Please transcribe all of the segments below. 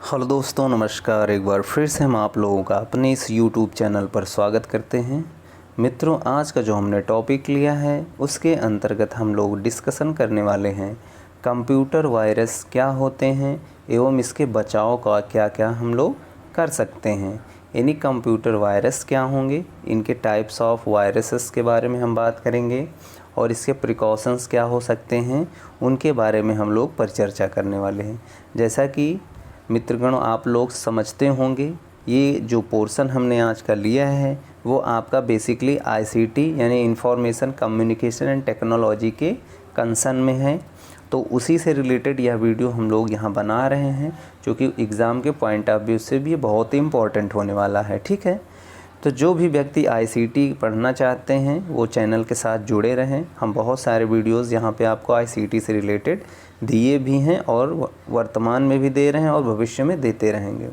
Hello दोस्तों, नमस्कार। एक बार फिर से हम आप लोगों का अपने इस YouTube चैनल पर स्वागत करते हैं। मित्रों, आज का जो हमने टॉपिक लिया है उसके अंतर्गत हम लोग डिस्कशन करने वाले हैं कंप्यूटर वायरस क्या होते हैं एवं इसके बचाव का क्या क्या हम लोग कर सकते हैं। यानी कंप्यूटर वायरस क्या होंगे, इनके टाइप्स ऑफ वायरसेस के बारे में हम बात करेंगे और इसके प्रिकॉशंस क्या हो सकते हैं उनके बारे में हम लोग परिचर्चा करने वाले हैं। जैसा कि मित्रगणों आप लोग समझते होंगे, ये जो पोर्शन हमने आज का लिया है वो आपका बेसिकली आईसीटी यानी इंफॉर्मेशन कम्युनिकेशन एंड टेक्नोलॉजी के कंसर्न में है। तो उसी से रिलेटेड यह वीडियो हम लोग यहाँ बना रहे हैं, क्योंकि एग्ज़ाम के पॉइंट ऑफ व्यू से भी ये बहुत ही इम्पॉर्टेंट होने वाला है। ठीक है, तो जो भी व्यक्ति आईसीटी पढ़ना चाहते हैं वो चैनल के साथ जुड़े रहें। हम बहुत सारे वीडियोस यहाँ पे आपको आईसीटी से रिलेटेड दिए भी हैं और वर्तमान में भी दे रहे हैं और भविष्य में देते रहेंगे।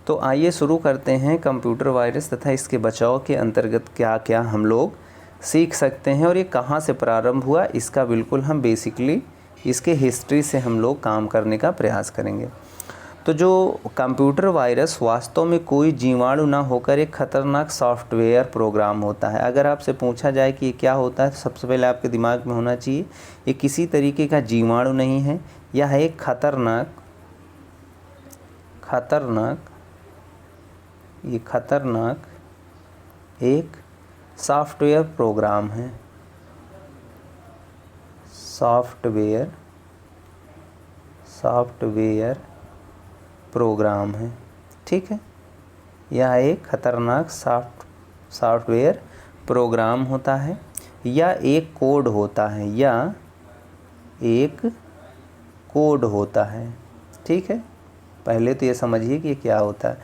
तो आइए शुरू करते हैं कंप्यूटर वायरस तथा इसके बचाव के अंतर्गत क्या क्या हम लोग सीख सकते हैं और ये कहाँ से प्रारंभ हुआ, इसका बिल्कुल हम बेसिकली इसके हिस्ट्री से हम लोग काम करने का प्रयास करेंगे। तो जो कंप्यूटर वायरस वास्तव में कोई जीवाणु ना होकर एक खतरनाक सॉफ्टवेयर प्रोग्राम होता है। अगर आपसे पूछा जाए कि ये क्या होता है तो सबसे पहले आपके दिमाग में होना चाहिए ये किसी तरीके का जीवाणु नहीं है, यह एक खतरनाक एक सॉफ्टवेयर प्रोग्राम है। सॉफ्टवेयर प्रोग्राम है। ठीक है, यह एक खतरनाक सॉफ्टवेयर प्रोग्राम होता है या एक कोड होता है। ठीक है, पहले तो ये समझिए कि ये क्या होता है।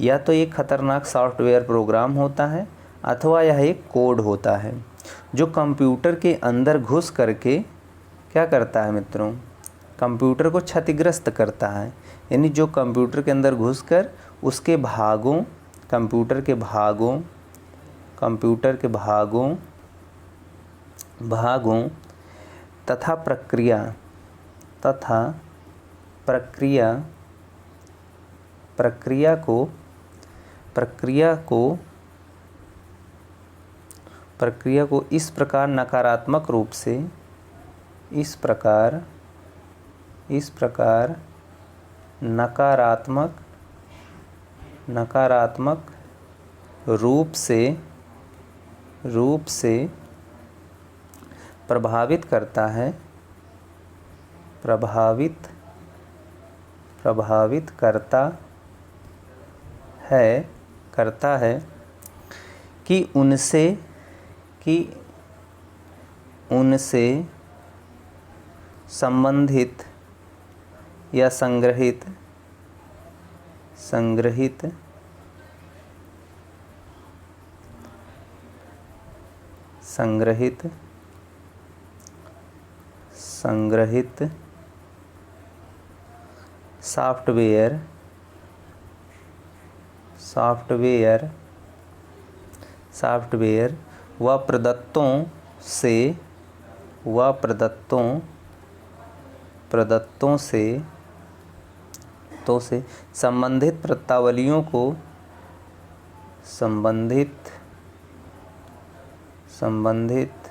या तो एक खतरनाक सॉफ्टवेयर प्रोग्राम होता है अथवा यह एक कोड होता है जो कंप्यूटर के अंदर घुस करके क्या करता है मित्रों, कंप्यूटर को क्षतिग्रस्त करता है। यानी जो कंप्यूटर के अंदर घुसकर उसके कंप्यूटर के भागों तथा प्रक्रिया को इस प्रकार नकारात्मक रूप से प्रभावित करता है कि उनसे संबंधित या संग्रहित सॉफ्टवेयर व प्रदत्तों से संबंधित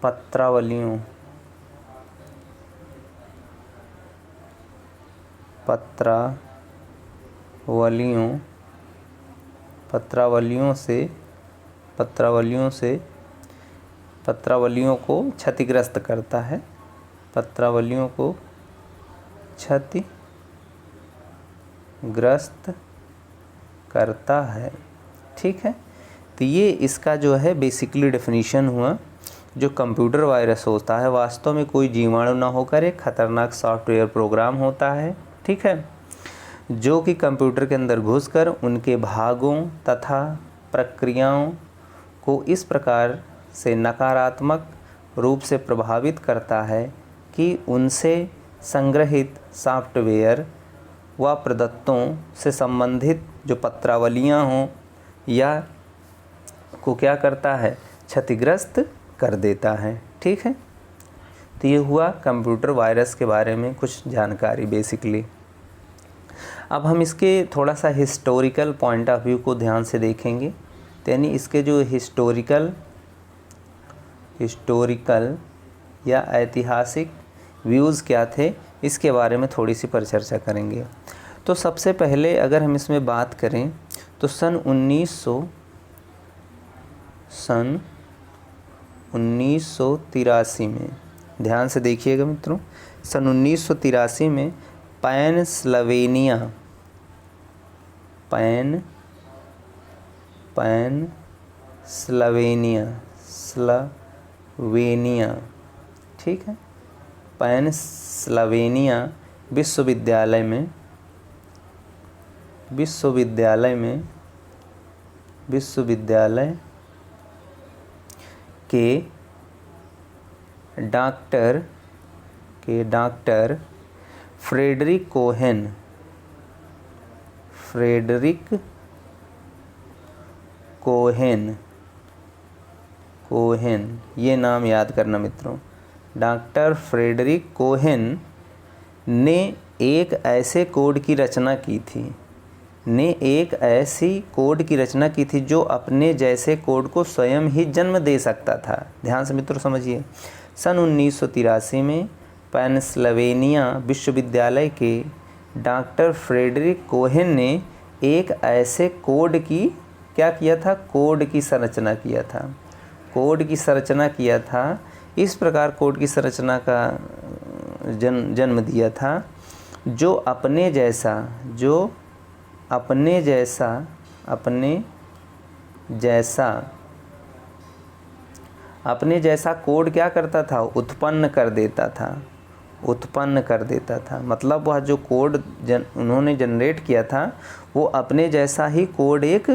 पत्रावलियों को क्षतिग्रस्त करता है। ठीक है, तो ये इसका जो है बेसिकली डेफिनेशन हुआ। जो कंप्यूटर वायरस होता है वास्तव में कोई जीवाणु ना होकर एक खतरनाक सॉफ्टवेयर प्रोग्राम होता है। ठीक है, जो कि कंप्यूटर के अंदर घुसकर उनके भागों तथा प्रक्रियाओं को इस प्रकार से नकारात्मक रूप से प्रभावित करता है कि उनसे संग्रहित सॉफ्टवेयर व प्रदत्तों से संबंधित जो पत्रावलियाँ हों या को क्या करता है, क्षतिग्रस्त कर देता है। ठीक है, तो ये हुआ कंप्यूटर वायरस के बारे में कुछ जानकारी बेसिकली। अब हम इसके थोड़ा सा हिस्टोरिकल पॉइंट ऑफ व्यू को ध्यान से देखेंगे, यानी इसके जो हिस्टोरिकल या ऐतिहासिक व्यूज़ क्या थे इसके बारे में थोड़ी सी परिचर्चा करेंगे। तो सबसे पहले अगर हम इसमें बात करें तो सन 1983 में, ध्यान से देखिएगा मित्रों, सन 1983 में स्लोवेनिया, ठीक है, पेंसिल्वेनिया विश्वविद्यालय के डॉक्टर फ्रेडरिक कोहेन, ये नाम याद करना मित्रों। डॉक्टर फ्रेडरिक कोहेन ने एक ऐसे कोड की रचना की थी जो अपने जैसे कोड को स्वयं ही जन्म दे सकता था। ध्यान से मित्रों समझिए, सन 1983 में पेंसिल्वेनिया विश्वविद्यालय के डॉक्टर फ्रेडरिक कोहेन ने एक ऐसे कोड की संरचना किया था, इस प्रकार कोड की संरचना का जन्म दिया था जो अपने जैसा कोड क्या करता था, उत्पन्न कर देता था। मतलब वह जो कोड उन्होंने जनरेट किया था वो अपने जैसा ही कोड एक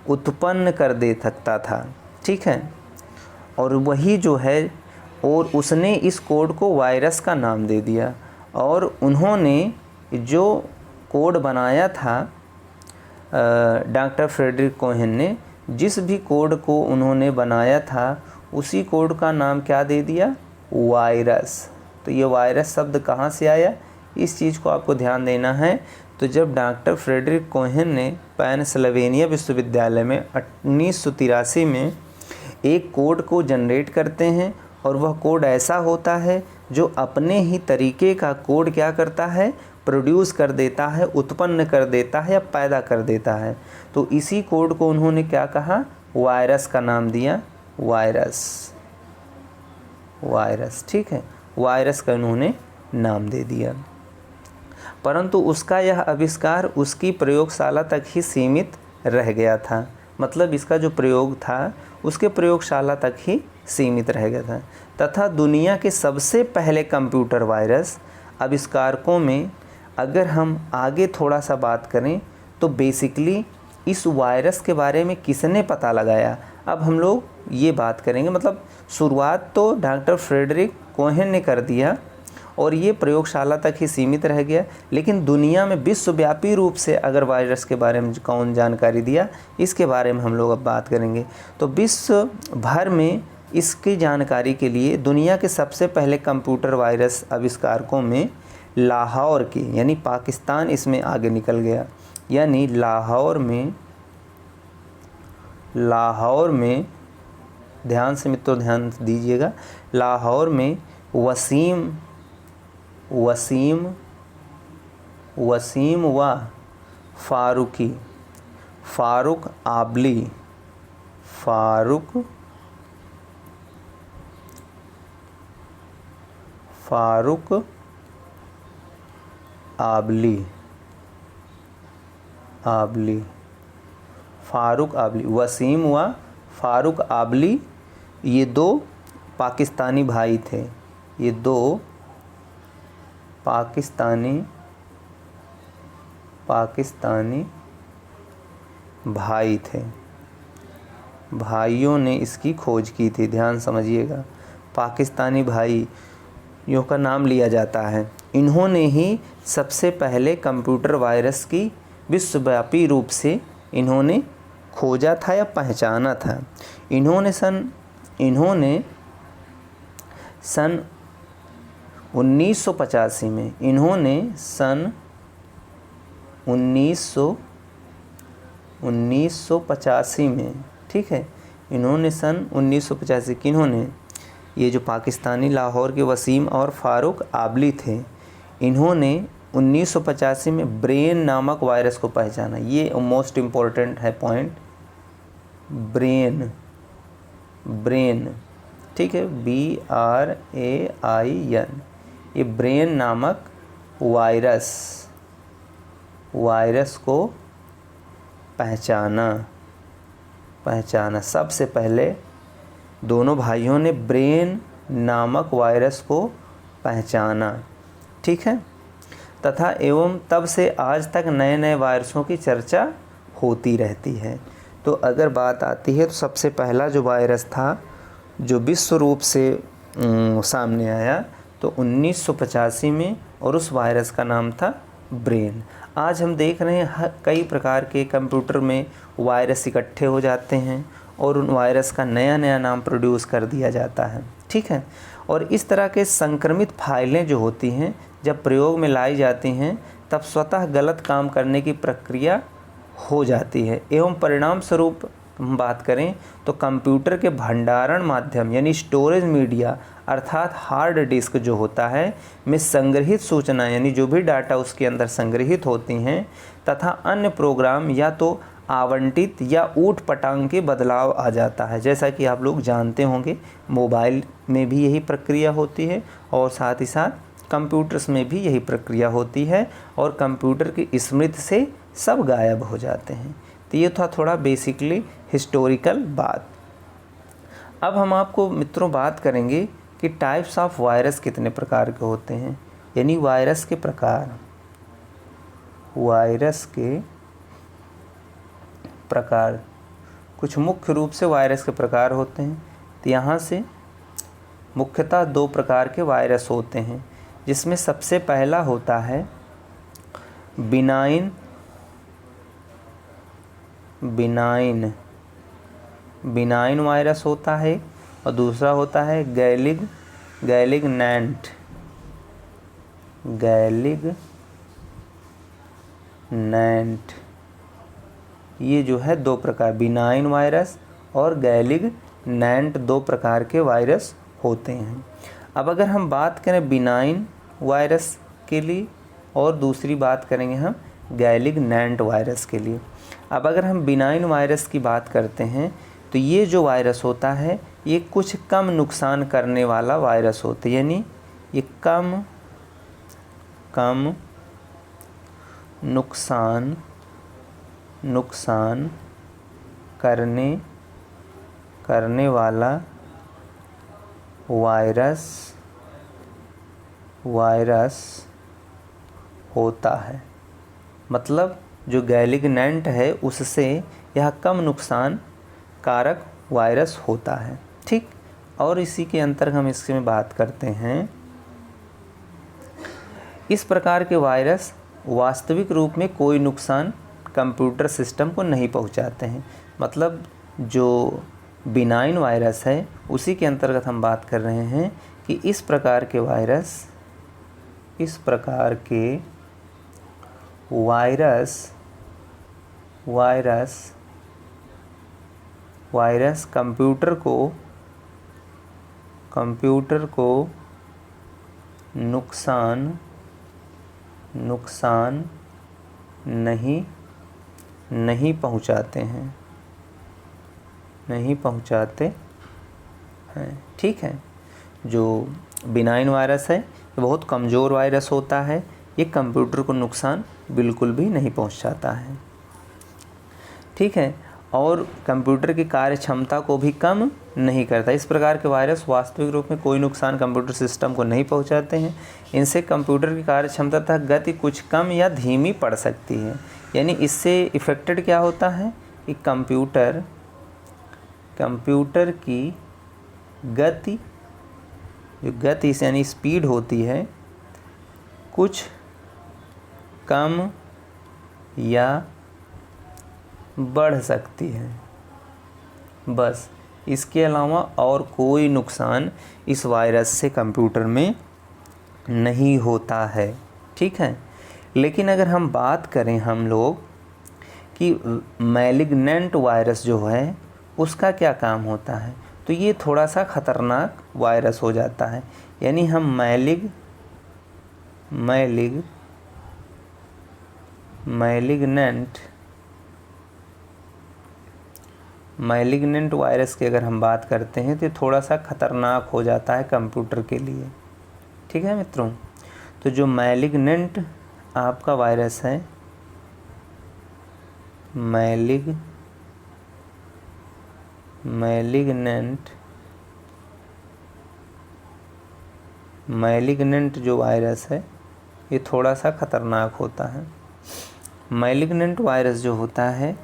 उत्पन्न कर दे सकता था, ठीक है। और वही जो है, और उसने इस कोड को वायरस का नाम दे दिया। और उन्होंने जो कोड बनाया था डॉक्टर फ्रेडरिक कोहेन ने, जिस भी कोड को उन्होंने बनाया था उसी कोड का नाम क्या दे दिया, वायरस। तो ये वायरस शब्द कहाँ से आया, इस चीज़ को आपको ध्यान देना है। तो जब डॉक्टर फ्रेडरिक कोहेन ने पेंसिल्वेनिया विश्वविद्यालय में 1983 में एक कोड को जनरेट करते हैं, और वह कोड ऐसा होता है जो अपने ही तरीके का कोड क्या करता है, प्रोड्यूस कर देता है, उत्पन्न कर देता है या पैदा कर देता है। तो इसी कोड को उन्होंने क्या कहा, वायरस का नाम दिया, वायरस, ठीक है, वायरस का उन्होंने नाम दे दिया। परंतु उसका यह आविष्कार उसकी प्रयोगशाला तक ही सीमित रह गया था। मतलब इसका जो प्रयोग था उसके प्रयोगशाला तक ही सीमित रह गया था। तथा दुनिया के सबसे पहले कंप्यूटर वायरस आविष्कारकों में अगर हम आगे थोड़ा सा बात करें तो बेसिकली इस वायरस के बारे में किसने पता लगाया, अब हम लोग ये बात करेंगे। मतलब शुरुआत तो डॉक्टर फ्रेडरिक कोहेन ने कर दिया और ये प्रयोगशाला तक ही सीमित रह गया, लेकिन दुनिया में विश्वव्यापी रूप से अगर वायरस के बारे में कौन जानकारी दिया, इसके बारे में हम लोग अब बात करेंगे। तो विश्व भर में इसकी जानकारी के लिए दुनिया के सबसे पहले कंप्यूटर वायरस आविष्कारकों में लाहौर के, यानी पाकिस्तान इसमें आगे निकल गया, यानी लाहौर में ध्यान से मित्रों ध्यान दीजिएगा, लाहौर में वसीम व फारूक आबली, वसीम व फारूक आबली, ये दो पाकिस्तानी भाई थे। ये दो पाकिस्तानी भाई थे। भाइयों ने इसकी खोज की थी, ध्यान समझिएगा, पाकिस्तानी भाइयों का नाम लिया जाता है। इन्होंने ही सबसे पहले कंप्यूटर वायरस की विश्वव्यापी रूप से इन्होंने खोजा था या पहचाना था। इन्होंने सन 1985 में 1985 में, ठीक है, इन्होंने सन 1985 किन्होंने, ये जो पाकिस्तानी लाहौर के वसीम और फ़ारूक आबली थे, इन्होंने 1985 में ब्रेन नामक वायरस को पहचाना। ये मोस्ट इम्पॉर्टेंट है पॉइंट, ब्रेन, ठीक है, BRAIN, ये ब्रेन नामक वायरस को पहचाना। सबसे पहले दोनों भाइयों ने ब्रेन नामक वायरस को पहचाना, ठीक है, तथा एवं तब से आज तक नए नए वायरसों की चर्चा होती रहती है। तो अगर बात आती है तो सबसे पहला जो वायरस था जो विश्व रूप से सामने आया तो 1985 में, और उस वायरस का नाम था ब्रेन। आज हम देख रहे हैं कई प्रकार के कंप्यूटर में वायरस इकट्ठे हो जाते हैं और उन वायरस का नया नया नाम प्रोड्यूस कर दिया जाता है, ठीक है। और इस तरह के संक्रमित फाइलें जो होती हैं जब प्रयोग में लाई जाती हैं तब स्वतः गलत काम करने की प्रक्रिया हो जाती है एवं परिणाम स्वरूप हम बात करें तो कंप्यूटर के भंडारण माध्यम यानी स्टोरेज मीडिया अर्थात हार्ड डिस्क जो होता है में संग्रहित सूचना यानी जो भी डाटा उसके अंदर संग्रहित होती हैं तथा अन्य प्रोग्राम या तो आवंटित या ऊट पटांग के बदलाव आ जाता है। जैसा कि आप लोग जानते होंगे मोबाइल में भी यही प्रक्रिया होती है और साथ ही साथ कंप्यूटर्स में भी यही प्रक्रिया होती है और कंप्यूटर की स्मृति से सब गायब हो जाते हैं। तो ये था थोड़ा बेसिकली हिस्टोरिकल बात। अब हम आपको मित्रों बात करेंगे कि टाइप्स ऑफ वायरस कितने प्रकार के होते हैं, यानी वायरस के प्रकार कुछ मुख्य रूप से वायरस के प्रकार होते हैं। तो यहाँ से मुख्यतः 2 प्रकार के वायरस होते हैं जिसमें सबसे पहला होता है बिनाइन वायरस होता है और दूसरा होता है गैलिगनैंट। ये जो है 2 प्रकार, बिनाइन वायरस और गैलिगनैंट 2 प्रकार के वायरस होते हैं। अब अगर हम बात करें बिनाइन वायरस के लिए और दूसरी बात करेंगे हम गैलिगनैंट वायरस के लिए। अब अगर हम बिनाइन वायरस की बात करते हैं तो ये जो वायरस होता है ये कुछ कम नुकसान करने वाला वायरस होता है, यानी ये कम नुकसान करने वाला वायरस होता है। मतलब जो गैलिगनैंट है उससे यह कम नुकसान कारक वायरस होता है, ठीक। और इसी के अंतर्गत हम इसमें बात करते हैं, इस प्रकार के वायरस वास्तविक रूप में कोई नुकसान कंप्यूटर सिस्टम को नहीं पहुंचाते हैं। मतलब जो बिनाइन वायरस है उसी के अंतर्गत हम बात कर रहे हैं कि इस प्रकार के वायरस कंप्यूटर को नुकसान नहीं पहुंचाते हैं, ठीक है। जो बिनाइन वायरस है ये बहुत कमज़ोर वायरस होता है, ये कंप्यूटर को नुकसान बिल्कुल भी नहीं पहुंचाता है, ठीक है, और कंप्यूटर की कार्य क्षमता को भी कम नहीं करता। इस प्रकार के वायरस वास्तविक रूप में कोई नुकसान कंप्यूटर सिस्टम को नहीं पहुंचाते हैं। इनसे कंप्यूटर की कार्य क्षमता तथा गति कुछ कम या धीमी पड़ सकती है। यानी इससे इफ़ेक्टेड क्या होता है कि कंप्यूटर की गति यानी स्पीड होती है कुछ कम या बढ़ सकती है, बस। इसके अलावा और कोई नुकसान इस वायरस से कंप्यूटर में नहीं होता है, ठीक है। लेकिन अगर हम बात करें हम लोग कि मैलिग्नेंट वायरस जो है उसका क्या काम होता है, तो ये थोड़ा सा ख़तरनाक वायरस हो जाता है। यानी हम मैलिग्नेंट वायरस की अगर हम बात करते हैं तो थोड़ा सा ख़तरनाक हो जाता है कंप्यूटर के लिए। ठीक है मित्रों, तो जो मैलिग्नेंट आपका वायरस है, मैलिग्नेंट जो वायरस है ये थोड़ा सा ख़तरनाक होता है। मैलिग्नेंट वायरस जो होता है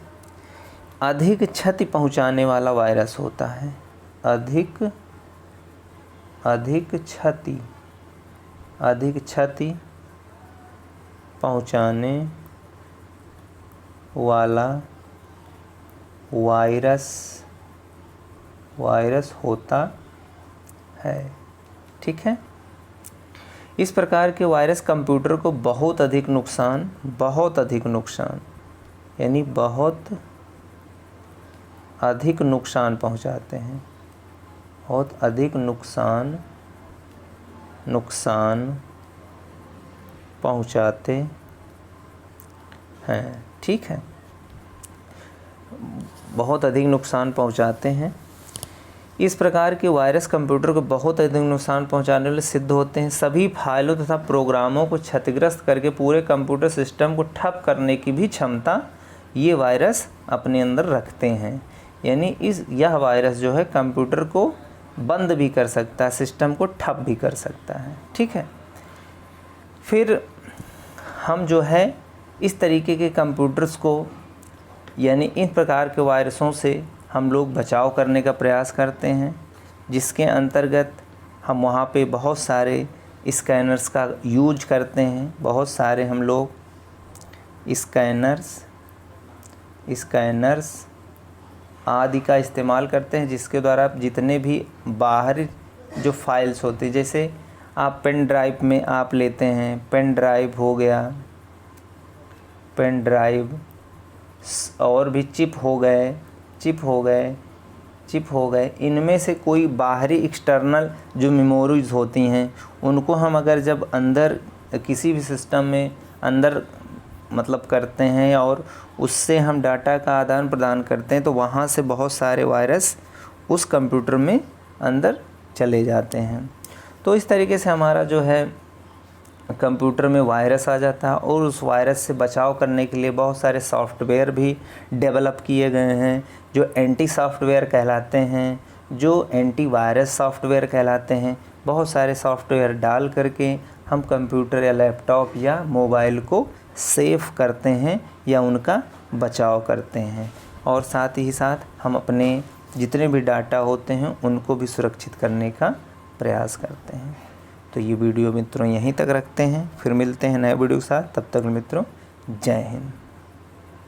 अधिक क्षति पहुंचाने वाला वायरस होता है। अधिक क्षति पहुंचाने वाला वायरस होता है। ठीक है, इस प्रकार के वायरस कंप्यूटर को बहुत अधिक नुकसान यानी बहुत अधिक नुकसान पहुंचाते हैं, बहुत अधिक नुकसान पहुंचाते हैं। ठीक है, बहुत अधिक नुकसान पहुंचाते हैं। इस प्रकार के वायरस कंप्यूटर को बहुत अधिक नुकसान पहुंचाने वाले सिद्ध होते हैं। सभी फाइलों तथा प्रोग्रामों को क्षतिग्रस्त करके पूरे कंप्यूटर सिस्टम को ठप करने की भी क्षमता ये वायरस अपने अंदर रखते हैं। यानी यह वायरस जो है कंप्यूटर को बंद भी कर सकता है, सिस्टम को ठप भी कर सकता है। ठीक है, फिर हम जो है इस तरीके के कंप्यूटर्स को यानी इन प्रकार के वायरसों से हम लोग बचाव करने का प्रयास करते हैं, जिसके अंतर्गत हम वहाँ पे बहुत सारे स्कैनर्स का यूज करते हैं। बहुत सारे हम लोग स्कैनर्स आदि का इस्तेमाल करते हैं, जिसके द्वारा आप जितने भी बाहरी जो फाइल्स होती है, जैसे आप पेन ड्राइव में आप लेते हैं, पेन ड्राइव हो गया, पेन ड्राइव और भी चिप हो गए, इनमें से कोई बाहरी एक्सटर्नल जो मेमोरीज होती हैं उनको हम अगर जब अंदर किसी भी सिस्टम में अंदर मतलब करते हैं और उससे हम डाटा का आदान प्रदान करते हैं, तो वहाँ से बहुत सारे वायरस उस कंप्यूटर में अंदर चले जाते हैं। तो इस तरीके से हमारा जो है कंप्यूटर में वायरस आ जाता है और उस वायरस से बचाव करने के लिए बहुत सारे सॉफ्टवेयर भी डेवलप किए गए हैं, जो एंटी सॉफ्टवेयर कहलाते हैं, जो एंटीवायरस सॉफ्टवेयर कहलाते हैं। बहुत सारे सॉफ्टवेयर डाल करके हम कंप्यूटर या लैपटॉप या मोबाइल को सेव करते हैं या उनका बचाव करते हैं, और साथ ही साथ हम अपने जितने भी डाटा होते हैं उनको भी सुरक्षित करने का प्रयास करते हैं। तो ये वीडियो मित्रों यहीं तक रखते हैं, फिर मिलते हैं नए वीडियो के साथ। तब तक मित्रों जय हिंद।